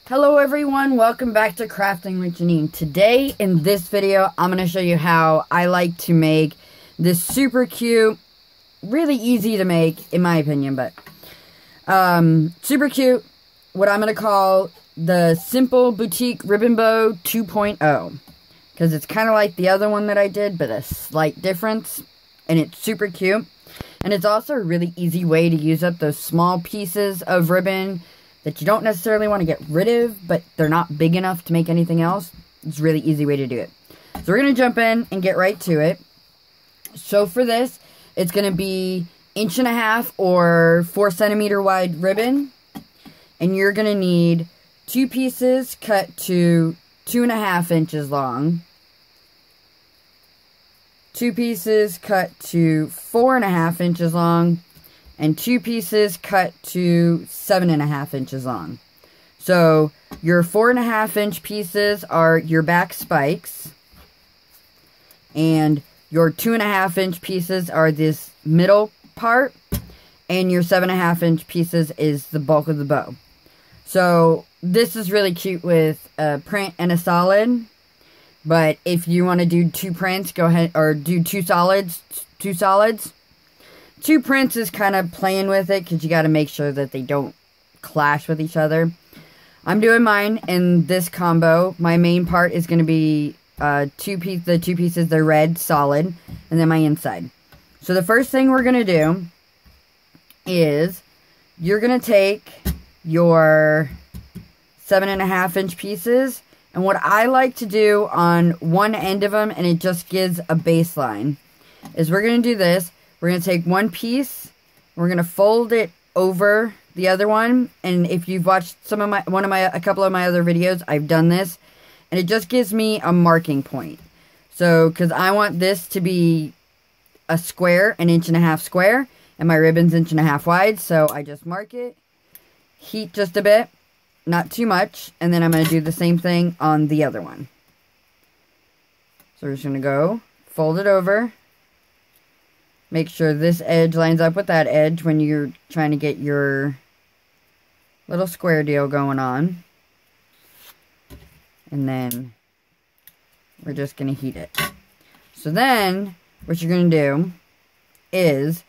Hello everyone, welcome back to Crafting with Jeanine. Today in this video, I'm going to show you how I like to make this super cute, really easy to make in my opinion, but super cute, what I'm going to call the Simple Boutique Ribbon Bow 2.0. Because it's kind of like the other one that I did, but a slight difference, and it's super cute. And it's also a really easy way to use up those small pieces of ribbon that you don't necessarily want to get rid of, but they're not big enough to make anything else. It's a really easy way to do it. So we're going to jump in and get right to it. So for this, it's going to be 1.5 inch or 4 centimeter wide ribbon. And you're going to need 2 pieces cut to 2.5 inches long. 2 pieces cut to 4.5 inches long. And 2 pieces cut to 7.5 inches long. So your 4.5 inch pieces are your back spikes, and your 2.5 inch pieces are this middle part, and your 7.5 inch pieces is the bulk of the bow. So this is really cute with a print and a solid, but if you want to do 2 prints, go ahead, or do 2 solids. 2 prints is kind of playing with it because you got to make sure that they don't clash with each other. I'm doing mine in this combo. My main part is going to be the 2 pieces, they're red, solid, and then my inside. So the first thing we're going to do is you're going to take your 7.5 inch pieces, and what I like to do on one end of them, and it just gives a baseline, is we're going to do this. We're going to take one piece, we're going to fold it over the other one, and if you've watched a couple of my other videos, I've done this, and it just gives me a marking point. So, because I want this to be a square, 1.5 inch square, and my ribbon's 1.5 inch wide, so I just mark it, heat just a bit, not too much, and then I'm going to do the same thing on the other one. So we're just going to go, fold it over. Make sure this edge lines up with that edge when you're trying to get your little square deal going on. And then we're just going to heat it. So then what you're going to do is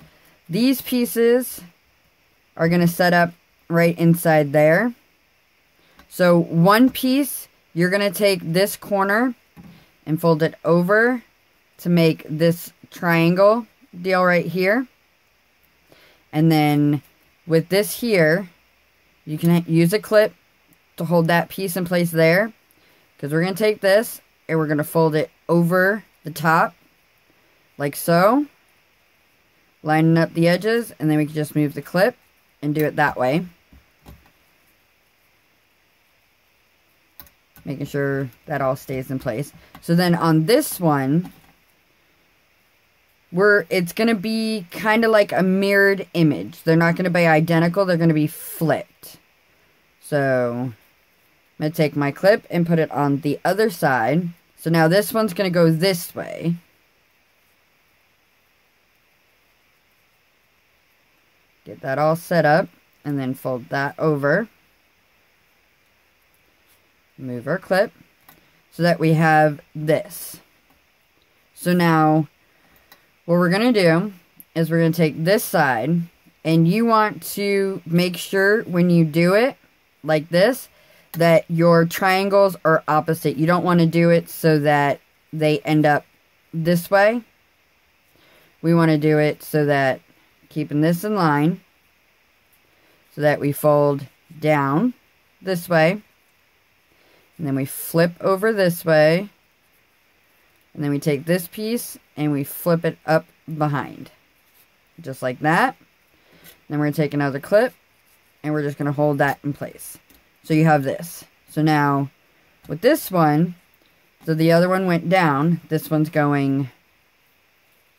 these pieces are going to set up right inside there. So one piece, you're going to take this corner and fold it over to make this triangle deal right here. And then with this here, you can use a clip to hold that piece in place there, because we're going to take this and we're going to fold it over the top like so, lining up the edges, and then we can just move the clip and do it that way, making sure that all stays in place. So then on this one, it's going to be kind of like a mirrored image. They're not going to be identical. They're going to be flipped. So I'm going to take my clip and put it on the other side. So now this one's going to go this way. Get that all set up and then fold that over. Move our clip so that we have this. So now what we're going to do is we're going to take this side, and you want to make sure when you do it like this that your triangles are opposite. You don't want to do it so that they end up this way. We want to do it so that, keeping this in line, so that we fold down this way, and then we flip over this way. And then we take this piece and we flip it up behind. Just like that. Then we're going to take another clip and we're just going to hold that in place. So you have this. So now with this one, so the other one went down. This one's going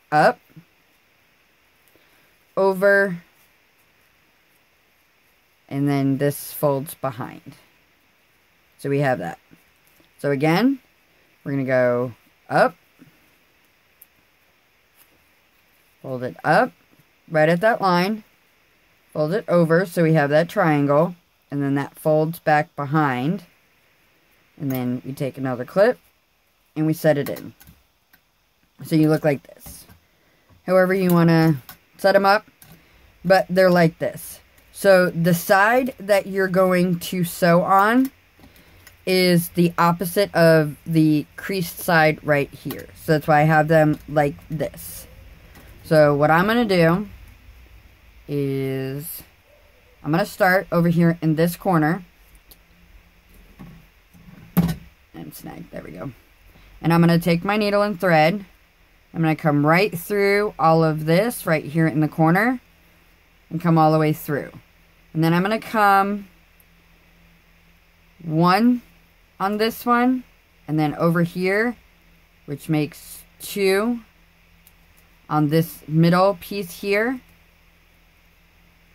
up, over, and then this folds behind. So we have that. So again, we're going to go up, fold it up, right at that line, fold it over so we have that triangle, and then that folds back behind. And then we take another clip and we set it in. So you look like this. However you want to set them up, but they're like this. So the side that you're going to sew on is the opposite of the creased side right here. So that's why I have them like this. So what I'm going to do is I'm going to start over here in this corner. And snag, there we go. And I'm going to take my needle and thread. I'm going to come right through all of this right here in the corner and come all the way through. And then I'm going to come one on this one and then over here, which makes two on this middle piece here.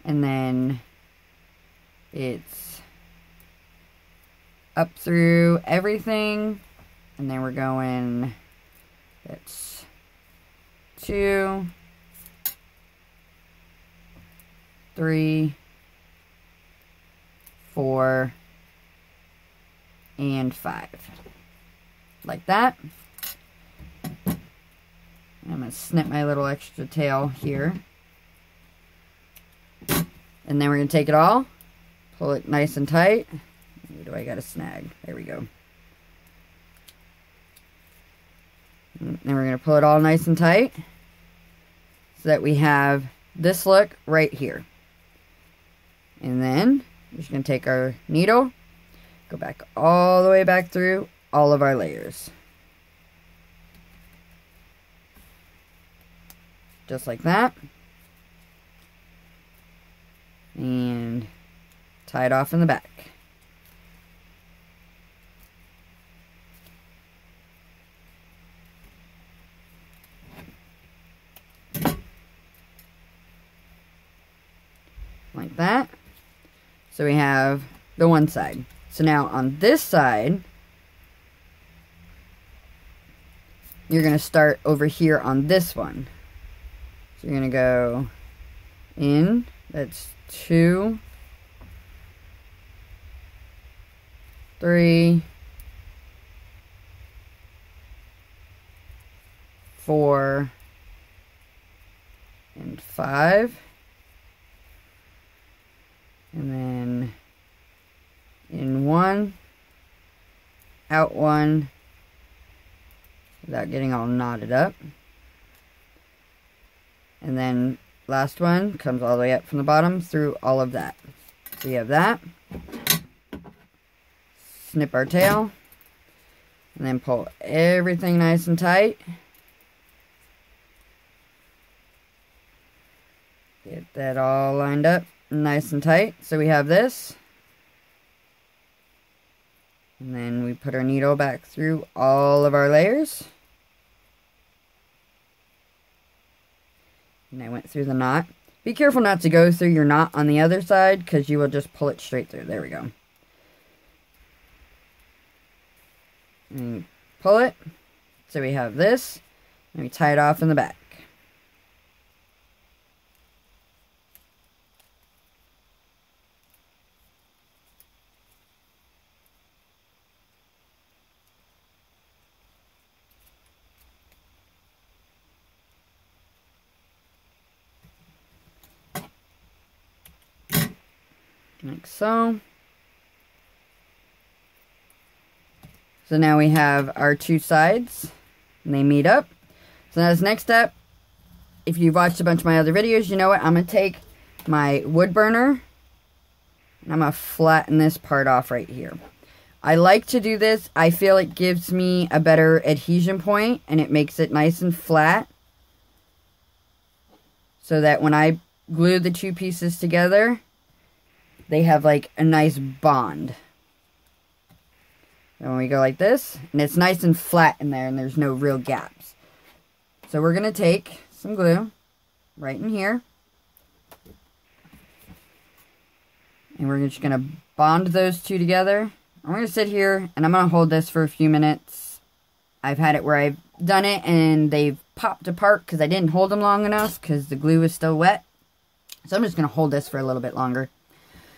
And then it's up through everything. And then we're going, that's 2, 3, 4, and 5. Like that. And I'm going to snip my little extra tail here. And then we're going to take it all, pull it nice and tight. Where do I got to snag? There we go. And then we're going to pull it all nice and tight so that we have this look right here. And then we're just going to take our needle, go back all the way back through all of our layers. Just like that. And tie it off in the back. Like that. So we have the one side. So now on this side, you're going to start over here on this one. So you're going to go in. That's 2, 3, 4, and 5. And then in 1, out 1, without getting all knotted up. And then last one comes all the way up from the bottom through all of that. So you have that. Snip our tail. And then pull everything nice and tight. Get that all lined up nice and tight. So we have this. And then we put our needle back through all of our layers. And I went through the knot. Be careful not to go through your knot on the other side, because you will just pull it straight through. There we go. And pull it. So we have this. And we tie it off in the back. Like so. So now we have our two sides and they meet up. So now this next step, if you've watched a bunch of my other videos, you know what? I'm going to take my wood burner and I'm going to flatten this part off right here. I like to do this. I feel it gives me a better adhesion point and it makes it nice and flat. So that when I glue the two pieces together, they have like a nice bond. And when we go like this, and it's nice and flat in there and there's no real gaps. So we're going to take some glue right in here. And we're just going to bond those two together. I'm going to sit here and I'm going to hold this for a few minutes. I've had it where I've done it and they've popped apart because I didn't hold them long enough because the glue is still wet. So I'm just going to hold this for a little bit longer.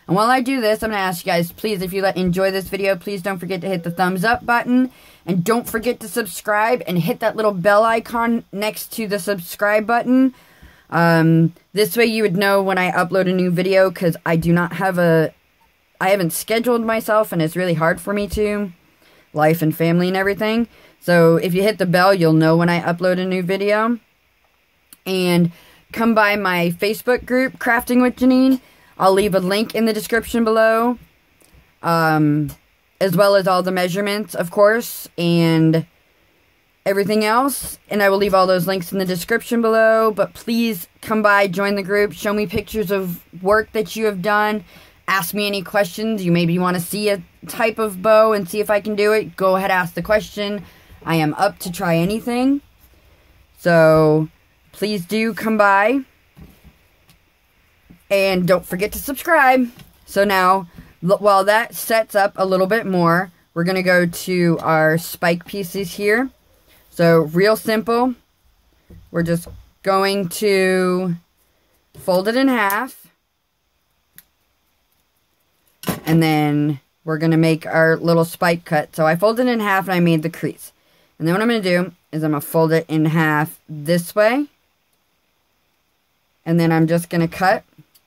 And while I do this, I'm going to ask you guys, please, if you enjoy this video, please don't forget to hit the thumbs up button. And don't forget to subscribe and hit that little bell icon next to the subscribe button. This way you would know when I upload a new video, because I haven't scheduled myself and it's really hard for me to. Life and family and everything. So if you hit the bell, you'll know when I upload a new video. And come by my Facebook group, Crafting with Jeanine. I'll leave a link in the description below. As well as all the measurements, of course, and everything else. And I will leave all those links in the description below. But please come by, join the group, show me pictures of work that you have done. Ask me any questions. You maybe want to see a type of bow and see if I can do it. Go ahead, ask the question. I am up to try anything. So please do come by. And don't forget to subscribe. So now, while that sets up a little bit more, we're going to go to our spike pieces here. So real simple. We're just going to fold it in half. And then we're going to make our little spike cut. So I folded it in half and I made the crease. And then what I'm going to do is I'm going to fold it in half this way. And then I'm just going to cut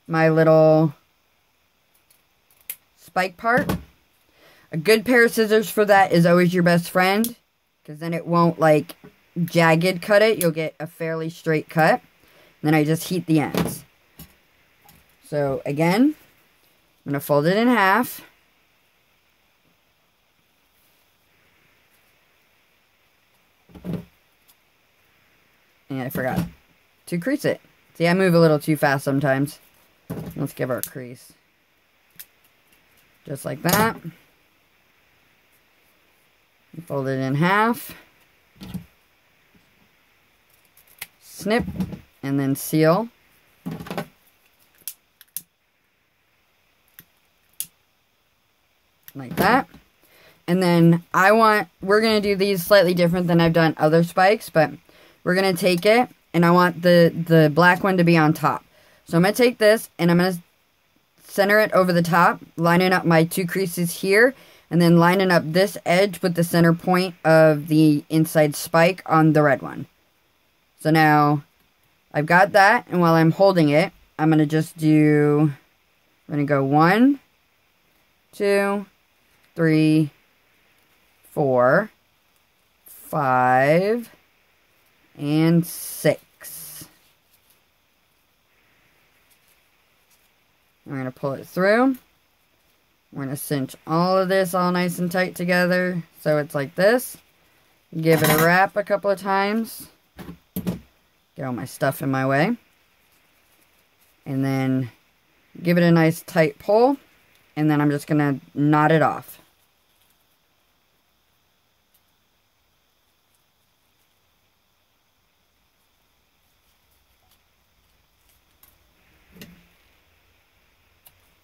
my little spike part. A good pair of scissors for that is always your best friend, because then it won't like jagged cut it. You'll get a fairly straight cut. And then I just heat the ends. So again, I'm going to fold it in half. And I forgot to crease it. See, I move a little too fast sometimes. Let's give our crease. Just like that. Fold it in half. Snip. And then seal. Like that. And then we're going to do these slightly different than I've done other spikes, but we're going to take it, and I want the black one to be on top. So I'm going to take this, and I'm going to center it over the top, lining up my two creases here, and then lining up this edge with the center point of the inside spike on the red one. So now I've got that, and while I'm holding it, I'm going to just I'm going to go 1, 2, 3, 4, 5, and 6. We're going to pull it through. We're going to cinch all of this all nice and tight together. So it's like this. Give it a wrap a couple of times. Get all my stuff in my way. And then give it a nice tight pull. And then I'm just going to knot it off.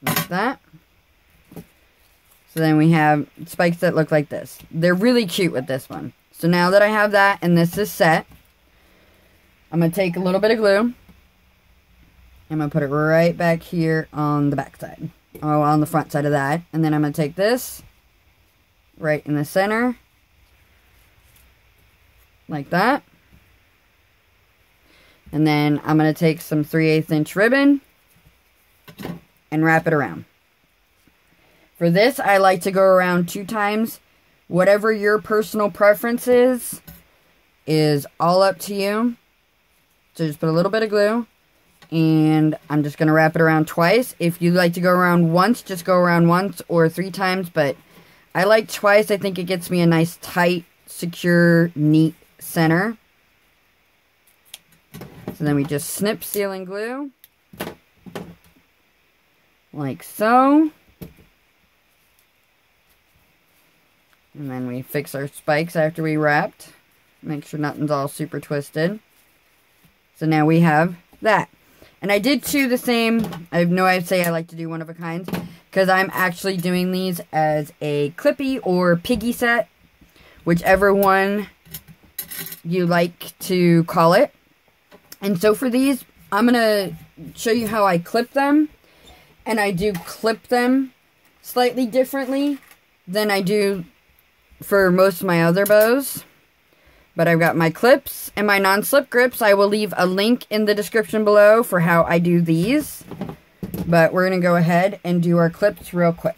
Like that. So then we have spikes that look like this. They're really cute with this one. So now that I have that and this is set, I'm going to take a little bit of glue. I'm going to put it right back here on the back side. Oh, on the front side of that. And then I'm going to take this right in the center. Like that. And then I'm going to take some 3/8 inch ribbon and wrap it around. For this, I like to go around 2 times. Whatever your personal preference is all up to you. So just put a little bit of glue, and I'm just going to wrap it around twice. If you like to go around once, just go around once or 3 times, but I like twice. I think it gets me a nice, tight, secure, neat center. So then we just snip, seal, and glue. Like so. And then we fix our spikes after we wrapped. Make sure nothing's all super twisted. So now we have that. And I did 2 the same. I know I say I like to do one of a kind, because I'm actually doing these as a clippie or piggy set, whichever one you like to call it. And so for these, I'm going to show you how I clip them. and I do clip them slightly differently than I do for most of my other bows. But I've got my clips and my non-slip grips. I will leave a link in the description below for how I do these. But we're going to go ahead and do our clips real quick.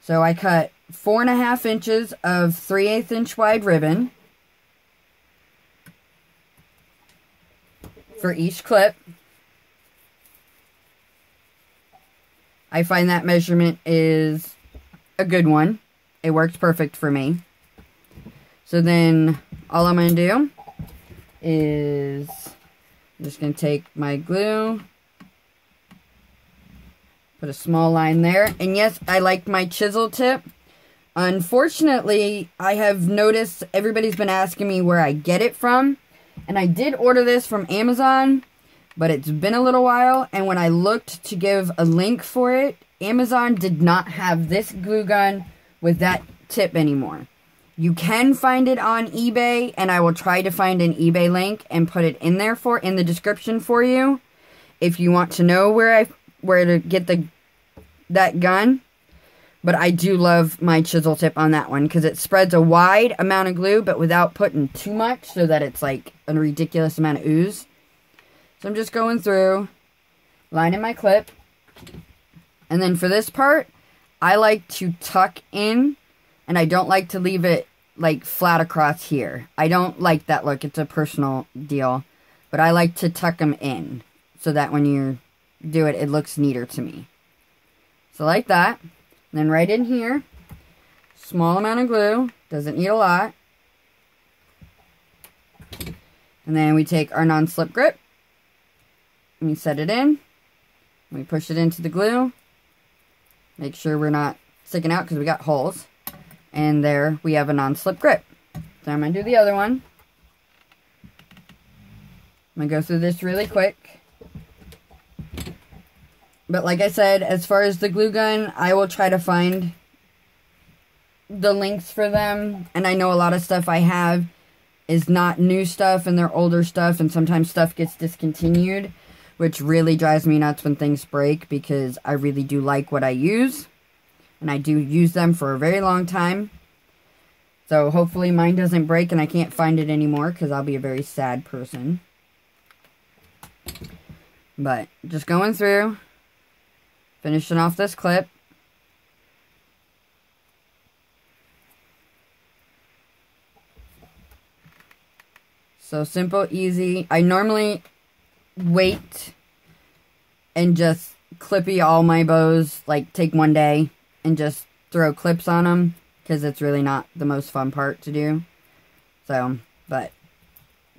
So I cut 4.5 inches of 3/8 inch wide ribbon for each clip. I find that measurement is a good one. It works perfect for me. So then all I'm going to do is I'm just going to take my glue, put a small line there. And yes, I like my chisel tip. Unfortunately, I have noticed everybody's been asking me where I get it from. And I did order this from Amazon, but it's been a little while. And when I looked to give a link for it, Amazon did not have this glue gun with that tip anymore. You can find it on eBay, and I will try to find an eBay link and put it in there in the description for you if you want to know where to get that gun. But I do love my chisel tip on that one because it spreads a wide amount of glue but without putting too much so that it's like a ridiculous amount of ooze. So I'm just going through, lining my clip. And then for this part, I like to tuck in, and I don't like to leave it like flat across here. I don't like that look. It's a personal deal. But I like to tuck them in so that when you do it, it looks neater to me. So like that. And then right in here, small amount of glue. Doesn't need a lot. And then we take our non-slip grip. And we set it in. We push it into the glue. Make sure we're not sticking out because we got holes. And there we have a non-slip grip. So I'm going to do the other one. I'm going to go through this really quick. But like I said, as far as the glue gun, I will try to find the links for them. And I know a lot of stuff I have is not new stuff and they're older stuff. And sometimes stuff gets discontinued, which really drives me nuts when things break because I really do like what I use. And I do use them for a very long time. So hopefully mine doesn't break and I can't find it anymore because I'll be a very sad person. But just going through, finishing off this clip. So simple, easy. I normally wait and just clippy all my bows, like take one day and just throw clips on them because it's really not the most fun part to do. So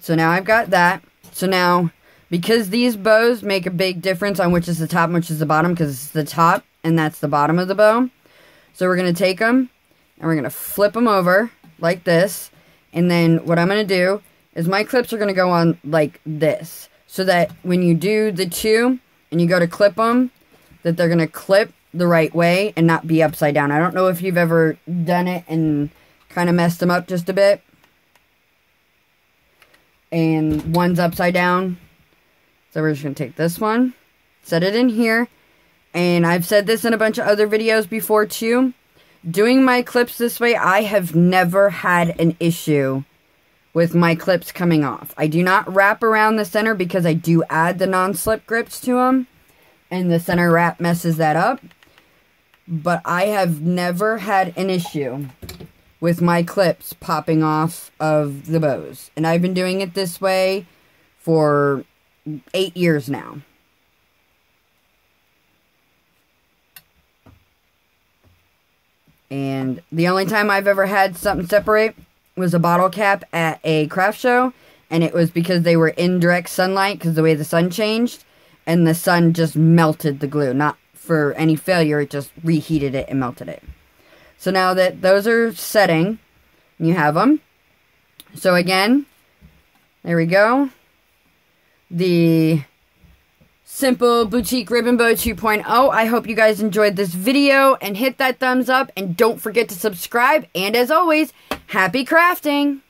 now I've got that. So now, because these bows make a big difference on which is the top and which is the bottom, because it's the top and that's the bottom of the bow. So we're going to take them and we're going to flip them over like this. And then what I'm going to do is my clips are going to go on like this. So that when you do the two and you go to clip them, that they're going to clip the right way and not be upside down. I don't know if you've ever done it and kind of messed them up just a bit. And one's upside down. So we're just going to take this one, set it in here. And I've said this in a bunch of other videos before too. Doing my clips this way, I have never had an issue with my clips coming off. I do not wrap around the center because I do add the non-slip grips to them. And the center wrap messes that up. But I have never had an issue with my clips popping off of the bows. And I've been doing it this way for 8 years now. And the only time I've ever had something separate was a bottle cap at a craft show. And it was because they were in direct sunlight because the way the sun changed. And the sun just melted the glue. Not for any failure, it just reheated it and melted it. So now that those are setting, you have them. So again, there we go. The Simple Boutique Ribbon Bow 2.0. I hope you guys enjoyed this video and hit that thumbs up. And don't forget to subscribe. And as always, happy crafting!